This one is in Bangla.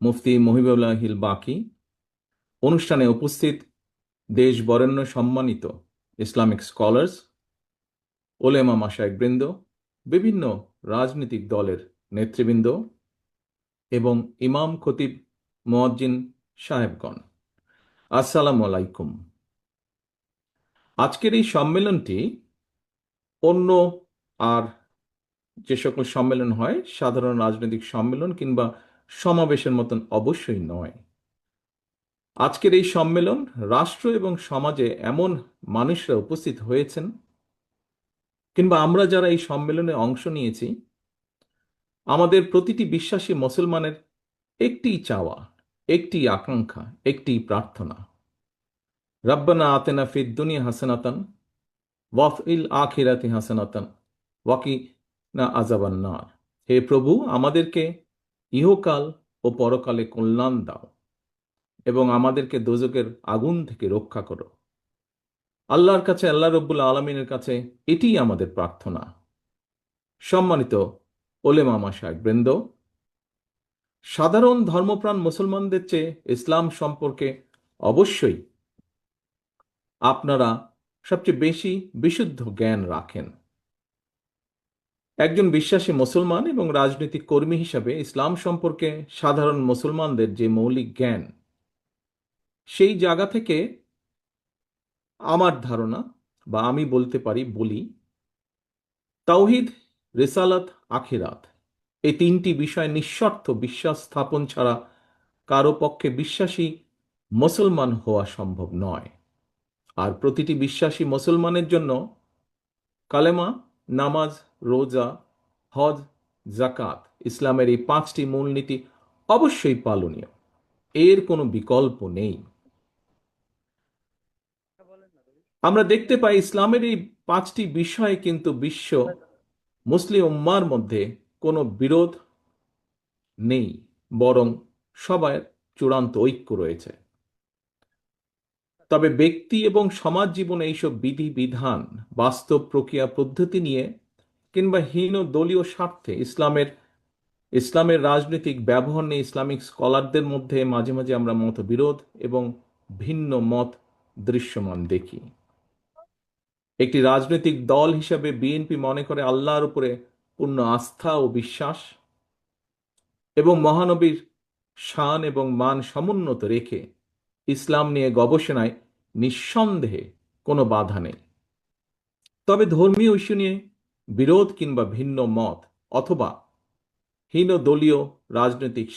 মুফতি মহিবুল্লাহিল বাকি, অনুষ্ঠানে উপস্থিত দেশ বরেণ্য সম্মানিত ইসলামিক স্কলার্স, ওলেমা মাশায়েখবৃন্দ, বিভিন্ন রাজনৈতিক দলের নেতৃবৃন্দ এবং ইমাম খতিব মুয়াজ্জিন সাহেবগণ, আসসালামু আলাইকুম। আজকের এই সম্মেলনটি অন্য আর যে সকল সম্মেলন হয়, সাধারণ রাজনৈতিক সম্মেলন কিংবা সমাবেশের মতন অবশ্যই নয়। আজকের এই সম্মেলন রাষ্ট্র এবং সমাজে এমন মানুষরা উপস্থিত হয়েছেন, কিংবা আমরা যারা এই সম্মেলনে অংশ নিয়েছি, আমাদের প্রতিটি বিশ্বাসী মুসলমানের একটি চাওয়া, একটি আকাঙ্ক্ষা, একটি প্রার্থনা, রব্বানা আতেনা ফিদ দুনিয়া হাসানাতান ওয়া ফিল আখিরাতি হাসানাতান ওয়া কিনা আযাবান নার। হে প্রভু, আমাদেরকে ইহকাল ও পরকালে কল্যাণ দাও এবং আমাদেরকে দোজকের আগুন থেকে রক্ষা করো। আল্লাহর কাছে, আল্লাহ রব্বুল আলমিনের কাছে এটিই আমাদের প্রার্থনা। সম্মানিত ওলেমা মাশায়েখবৃন্দ, সাধারণ ধর্মপ্রাণ মুসলমানদের চেয়ে ইসলাম সম্পর্কে অবশ্যই আপনারা সবচেয়ে বেশি বিশুদ্ধ জ্ঞান রাখেন। একজন বিশ্বাসী মুসলমান এবং রাজনৈতিক কর্মী হিসাবে ইসলাম সম্পর্কে সাধারণ মুসলমানদের যে মৌলিক জ্ঞান, সেই জায়গা থেকে আমার ধারণা, বা আমি বলতে পারি, বলি, তাওহিদ, রিসালাত, আখিরাত, এই তিনটি বিষয় নিঃশর্ত বিশ্বাস স্থাপন ছাড়া কারো পক্ষে বিশ্বাসী মুসলমান হওয়া সম্ভব নয়। আর প্রতিটি বিশ্বাসী মুসলমানের জন্য কালেমা, নামাজ, রোজা, হজ, জাকাত, ইসলামের এই পাঁচটি মূলনীতি অবশ্যই পালনীয়, এর কোনো বিকল্প নেই। আমরা দেখতে পাই ইসলামের এই পাঁচটি বিষয়ে কিন্তু বিশ্ব মুসলিম উম্মার মধ্যে কোনো বিরোধ নেই, বরং সবার চূড়ান্ত ঐক্য রয়েছে। তবে ব্যক্তি এবং সমাজ জীবনে এইসব বিধি বিধান, বাস্তব প্রক্রিয়া পদ্ধতি নিয়ে কিংবা হীন দলীয় স্বার্থে ইসলামের রাজনৈতিক ব্যবহার নিয়ে ইসলামিক স্কলারদের মধ্যে মাঝে মাঝে আমরা মতবিরোধ এবং ভিন্ন মত দৃশ্যমান দেখি। একটি রাজনৈতিক দল হিসাবে বিএনপি মনে করে আল্লাহর উপরে পূর্ণ আস্থা ও বিশ্বাস এবং মহানবীর শান এবং মান সমুন্নত রেখে ইসলাম নিয়ে গবেষণায় নিঃসন্দেহে কোনো বাধা নেই। তবে ধর্মীয় ইস্যু নিয়ে বিরোধ কিংবা ভিন্ন মত অথবা হীন দলীয় রাজনৈতিক